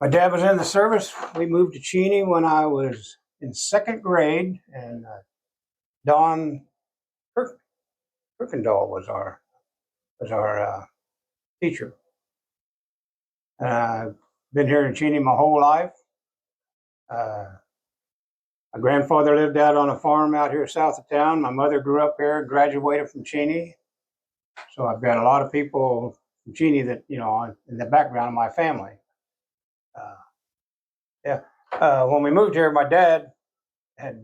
My dad was in the service. We moved to Cheney when I was in second grade, and Don Kirkendall was our teacher. I've been here in Cheney my whole life. My grandfather lived out on a farm out here south of town. My mother grew up here, graduated from Cheney. So I've got a lot of people from Cheney that, in the background of my family. Yeah. When we moved here, my dad had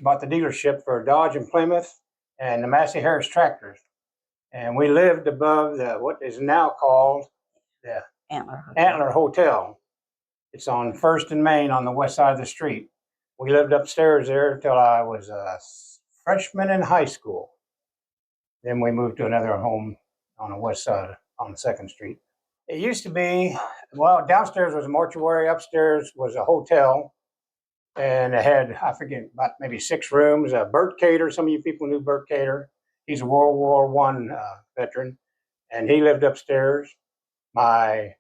bought the dealership for Dodge and Plymouth and the Massey Harris tractors. And we lived above what is now called the Antler Hotel. It's on First and Main on the west side of the street. We lived upstairs there until I was a freshman in high school. Then we moved to another home on the west side on 2nd Street. It used to be, downstairs was a mortuary, upstairs was a hotel, and it had, I forget, about maybe 6 rooms. Bert Cater, some of you people knew Bert Cater. He's a World War I veteran, and he lived upstairs. My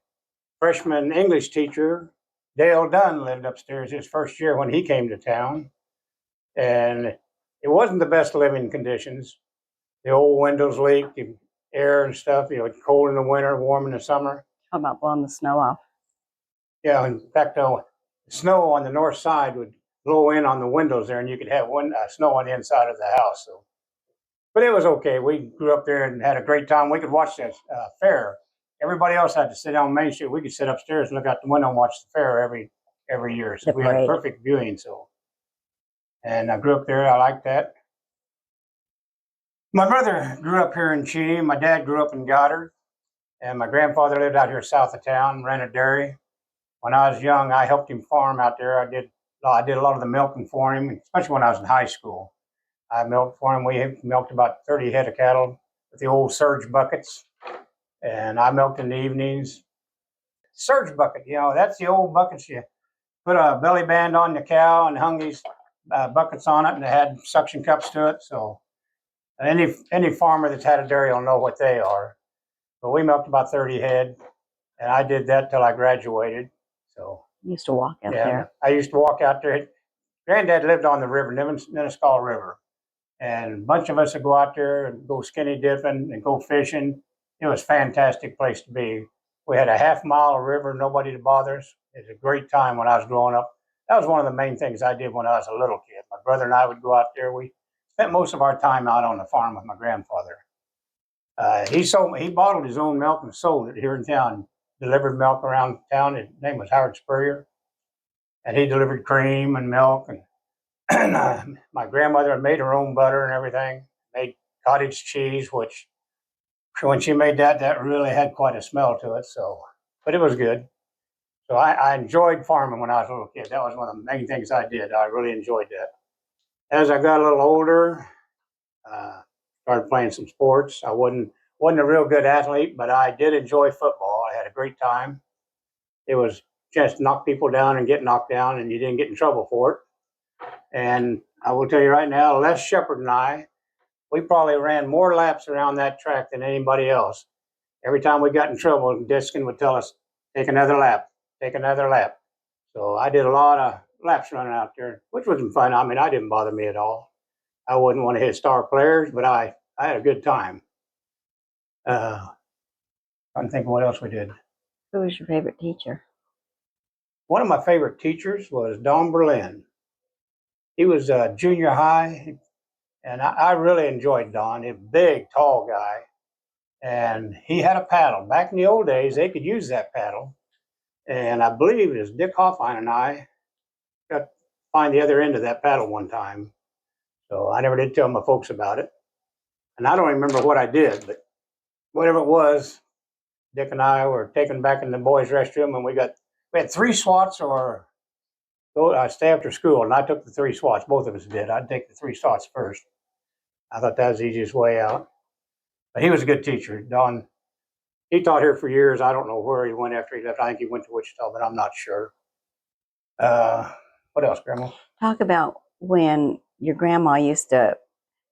freshman English teacher, Dale Dunn, lived upstairs his first year when he came to town, and it wasn't the best living conditions. The old windows leaked, the air and stuff, cold in the winter, warm in the summer. How about blowing the snow off? Yeah, in fact, the snow on the north side would blow in on the windows there, and you could have snow on the inside of the house. So, but it was okay. We grew up there and had a great time. We could watch the fair. Everybody else had to sit down Main Street. We could sit upstairs and look out the window and watch the fair every year. So we had perfect viewing. And I grew up there. I liked that. My brother grew up here in Cheney. My dad grew up in Goddard, and my grandfather lived out here south of town, ran a dairy. When I was young, I helped him farm out there. I did a lot of the milking for him, especially when I was in high school. I milked for him. We milked about 30 head of cattle with the old surge buckets, and I milked in the evenings. Surge bucket, that's the old buckets. You put a belly band on the cow and hung these buckets on it, and they had suction cups to it. So any farmer that's had a dairy will know what they are. But we milked about 30 head, and I did that till I graduated. So you used to walk out there. I used to walk out there. Granddad lived on the river, Nenaskal River, and a bunch of us would go out there and go skinny dipping and go fishing. It was a fantastic place to be. We had a half-mile of river, nobody to bother us. It was a great time when I was growing up. That was one of the main things I did when I was a little kid. My brother and I would go out there. We spent most of our time out on the farm with my grandfather. He bottled his own milk and sold it here in town. Delivered milk around town. His name was Howard Spurrier, and he delivered cream and milk. And my grandmother made her own butter and everything. Made cottage cheese, which when she made that really had quite a smell to it. But it was good. So I enjoyed farming when I was a little kid. That was one of the main things I did. I really enjoyed that. As I got a little older, started playing some sports. I wasn't a real good athlete, but I did enjoy football. I had a great time. It was just knock people down and get knocked down, and you didn't get in trouble for it. And I will tell you right now, Les Shepard and we probably ran more laps around that track than anybody else. Every time we got in trouble, Diskin would tell us, take another lap, take another lap. So I did a lot of laps running out there, which wasn't fun. I mean, I didn't bother me at all. I wouldn't want to hit star players, but I had a good time. Trying to think of what else we did. Who was your favorite teacher? One of my favorite teachers was Don Berlin. He was junior high, and I really enjoyed Don. He's a big, tall guy, and he had a paddle. Back in the old days, they could use that paddle, and I believe it was Dick Hoffine and I got to find the other end of that paddle one time. So I never did tell my folks about it, and I don't remember what I did, but whatever it was, Dick and I were taken back in the boys' restroom, and we had 3 swats or stay after school, and I took the 3 swats. Both of us did. I'd take the 3 swats first. I thought that was the easiest way out. But he was a good teacher. Don, he taught here for years. I don't know where he went after he left. I think he went to Wichita, but I'm not sure. What else, Grandma? Talk about when your grandma used to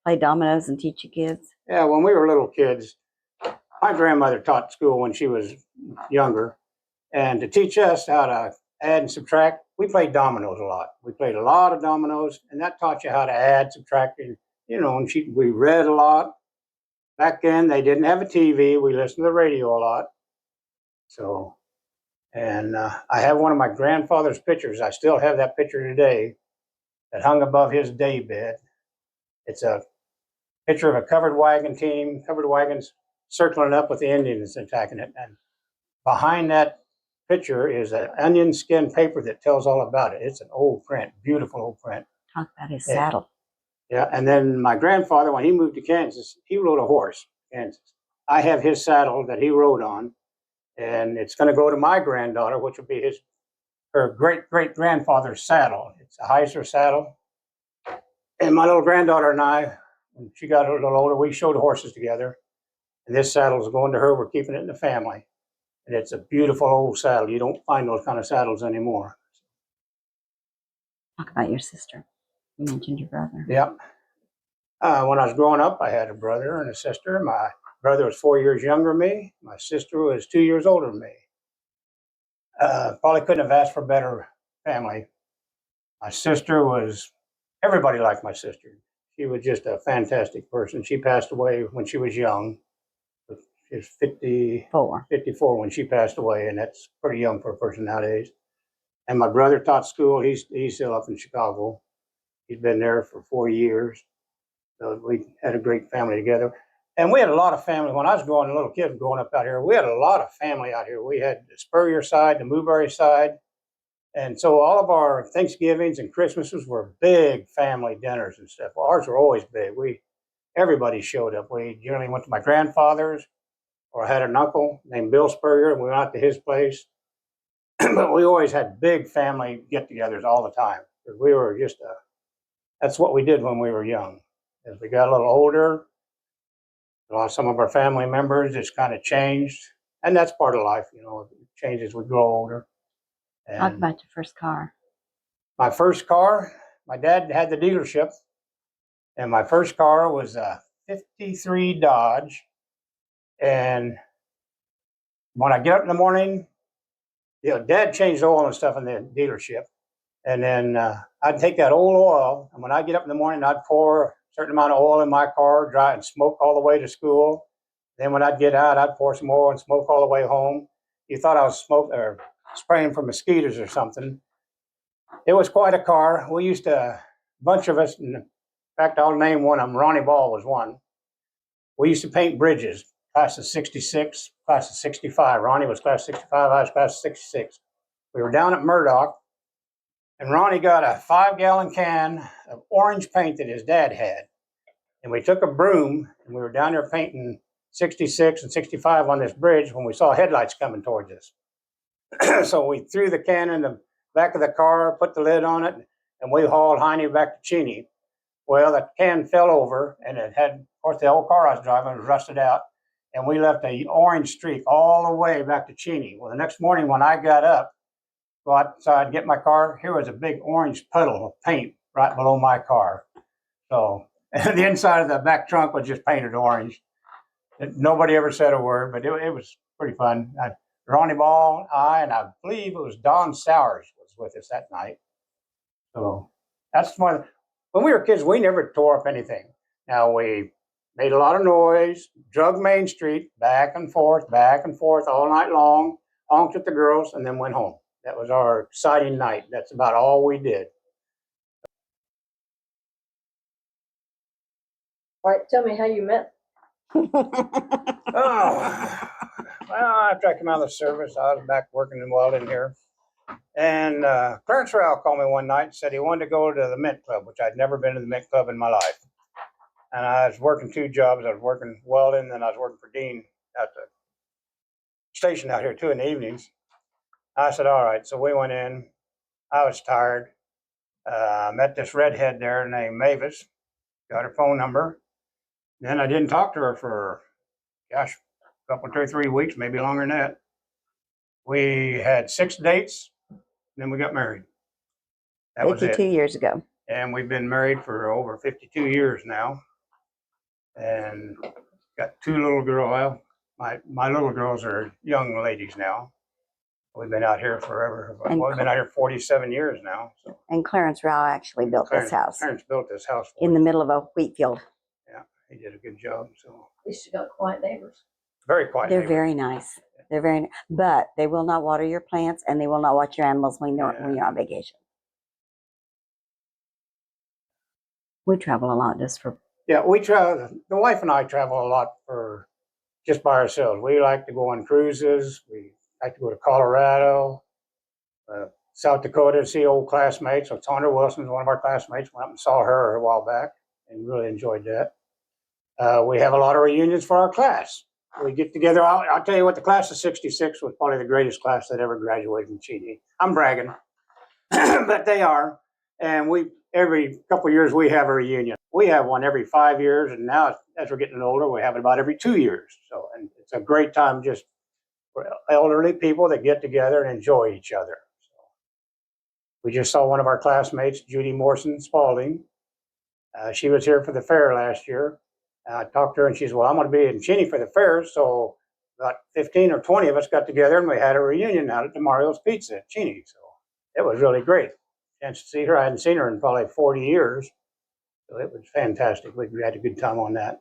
play dominoes and teach you kids. Yeah, when we were little kids, my grandmother taught school when she was younger. And to teach us how to add and subtract. We played dominoes a lot. We played a lot of dominoes, and that taught you how to add, subtract, and and we read a lot. Back then, they didn't have a TV. We listened to the radio a lot. So, and I have one of my grandfather's pictures. I still have that picture today that hung above his day bed. It's a picture of a covered wagon team, covered wagons circling up with the Indians attacking it. And behind that picture is an onion skin paper that tells all about it. It's an old print, beautiful old print. Talk about his Yeah. saddle. Yeah, and then my grandfather, when he moved to Kansas, he rode a horse, Kansas. I have his saddle that he rode on, and it's going to go to my granddaughter, which will be her great grandfather's saddle. It's a Heiser saddle. And my little granddaughter and I, when she got a little older, we showed horses together. And this saddle is going to her. We're keeping it in the family. And it's a beautiful old saddle. You don't find those kind of saddles anymore. Talk about your sister. You mentioned your brother. Yep. When I was growing up, I had a brother and a sister. My brother was 4 years younger than me. My sister was 2 years older than me. Probably couldn't have asked for a better family. My sister was, everybody liked my sister. She was just a fantastic person. She passed away when she was young. She was 54 when she passed away, and that's pretty young for a person nowadays. And my brother taught school. He's still up in Chicago. He's been there for 4 years. So we had a great family together. And we had a lot of family. When I was a little kid growing up out here, we had a lot of family out here. We had the Spurrier side, the Mooberry side. And so all of our Thanksgivings and Christmases were big family dinners and stuff. Well, ours were always big. Everybody showed up. We generally went to my grandfather's, or I had an uncle named Bill Spurrier, and we went out to his place. But we always had big family get-togethers all the time. Because we were that's what we did when we were young. As we got a little older, some of our family members just kind of changed. And that's part of life, it changes as we grow older. And talk about your first car. My first car, my dad had the dealership. And my first car was a 53 Dodge. And when I get up in the morning, Dad changed oil and stuff in the dealership. And then I'd take that old oil, and when I get up in the morning, I'd pour a certain amount of oil in my car, dry and smoke all the way to school. Then when I'd get out, I'd pour some oil and smoke all the way home. You thought I was smoking or spraying for mosquitoes or something. It was quite a car. We used to, a bunch of us, in fact, I'll name one of them. Ronnie Ball was one. We used to paint bridges, class of 66, class of 65. Ronnie was class 65, I was class of 66. We were down at Murdoch, and Ronnie got a 5-gallon can of orange paint that his dad had. And we took a broom, and we were down there painting 66 and 65 on this bridge when we saw headlights coming towards us. So we threw the can in the back of the car, put the lid on it, and we hauled Heine back to Cheney. Well, the can fell over, and it had, of course, the old car I was driving was rusted out, and we left an orange streak all the way back to Cheney. Well, the next morning when I got up, go outside, get my car, here was a big orange puddle of paint right below my car. So the inside of the back trunk was just painted orange. Nobody ever said a word, but it was pretty fun. Ronnie Ball, and I believe it was Don Sowers was with us that night. So that's one. When we were kids, we never tore up anything. Now, we made a lot of noise, drug Main Street back and forth all night long, honked at the girls, and then went home. That was our exciting night. That's about all we did. All right, tell me how you met. Oh, well, after I came out of the service, I was back working in welding here. And Clarence Rowell called me one night and said he wanted to go to the Mint Club, which I'd never been to the Mint Club in my life. And I was working 2 jobs. I was working welding, and I was working for Dean at the station out here too in the evenings. I said, all right. So we went in. I was tired. Met this redhead there named Mavis. Got her phone number. Then I didn't talk to her for, gosh, a couple, 2 or 3 weeks, maybe longer than that. We had 6 dates, and then we got married. That was 52 it. years ago. And we've been married for over 52 years now. And got 2 little girls. Well, my little girls are young ladies now. We've been out here forever. And We've been out here 47 years now. So And Clarence Rao actually built this house Clarence built this house for in the us. middle of a wheat field. Yeah, he did a good job. So At least you got quiet neighbors. very quiet. They're neighborhood. very nice. They're very, but they will not water your plants and they will not watch your animals when you're on vacation. We travel a lot just for. Yeah, we travel. The wife and I travel a lot for just by ourselves. We like to go on cruises. We like to go to Colorado, South Dakota to see old classmates. So Tonder Wilson's one of our classmates. Went up and saw her a while back and really enjoyed that. We have a lot of reunions for our class. We get together. I'll tell you what, the class of '66 was probably the greatest class that ever graduated from Cheney. I'm bragging, but they are. And every couple of years we have a reunion. We have one every 5 years, and now as we're getting older, we have it about every 2 years. So, and it's a great time just for elderly people that get together and enjoy each other. So, we just saw one of our classmates, Judy Morrison Spalding. She was here for the fair last year. I talked to her, and she said, "Well, I'm going to be in Cheney for the fair." So about 15 or 20 of us got together, and we had a reunion out at Mario's Pizza at Cheney. So it was really great. Chance to see her. I hadn't seen her in probably 40 years. So it was fantastic. We had a good time on that.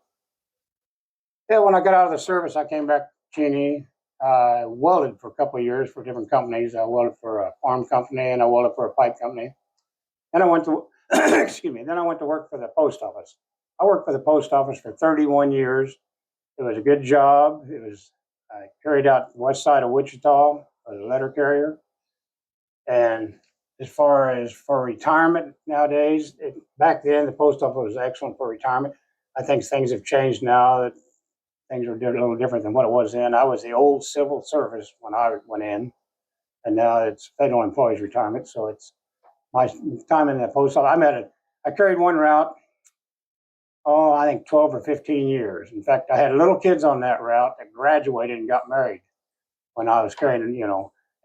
Yeah, when I got out of the service, I came back to Cheney. I welded for a couple of years for different companies. I welded for a farm company and I welded for a pipe company. Then I went to, excuse me, then I went to work for the post office. I worked for the post office for 31 years. It was a good job. I carried out the west side of Wichita as a letter carrier. And as far as for retirement nowadays, back then the post office was excellent for retirement. I think things have changed now. That things are a little different than what it was then. I was the old civil service when I went in, and now it's federal employees retirement. So it's my time in the post office. I carried one route, I think 12 or 15 years. In fact, I had little kids on that route that graduated and got married when I was carrying.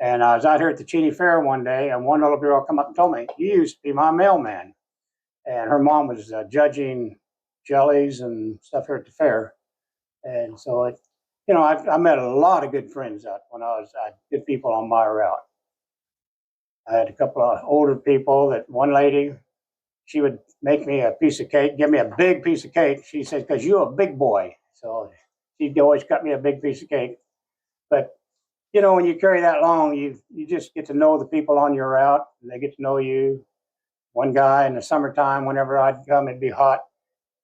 And I was out here at the Cheney Fair one day, and one little girl come up and told me, "You used to be my mailman." And her mom was judging jellies and stuff here at the fair. And so I met a lot of good friends out when I had good people on my route. I had a couple of older people. That one lady, she would make me a piece of cake, give me a big piece of cake. She said, "Because you're a big boy." So she'd always cut me a big piece of cake. But when you carry that long, you just get to know the people on your route, and they get to know you. One guy in the summertime, whenever I'd come, it'd be hot.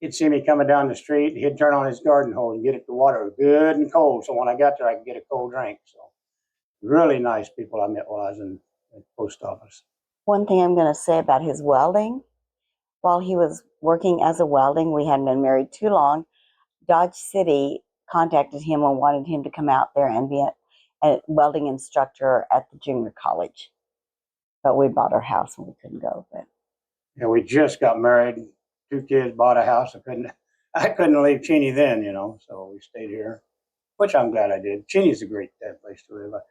He'd see me coming down the street. He'd turn on his garden hose and get it to water good and cold. So when I got there, I could get a cold drink. So really nice people I met while I was in the post office. One thing I'm going to say about his welding, while he was working as a welding, we hadn't been married too long. Dodge City contacted him and wanted him to come out there and be a welding instructor at the junior college. But we bought our house and we couldn't go. But Yeah, we just got married, 2 kids, bought a house. I couldn't leave Cheney then, so we stayed here, which I'm glad I did. Cheney's a great place to live.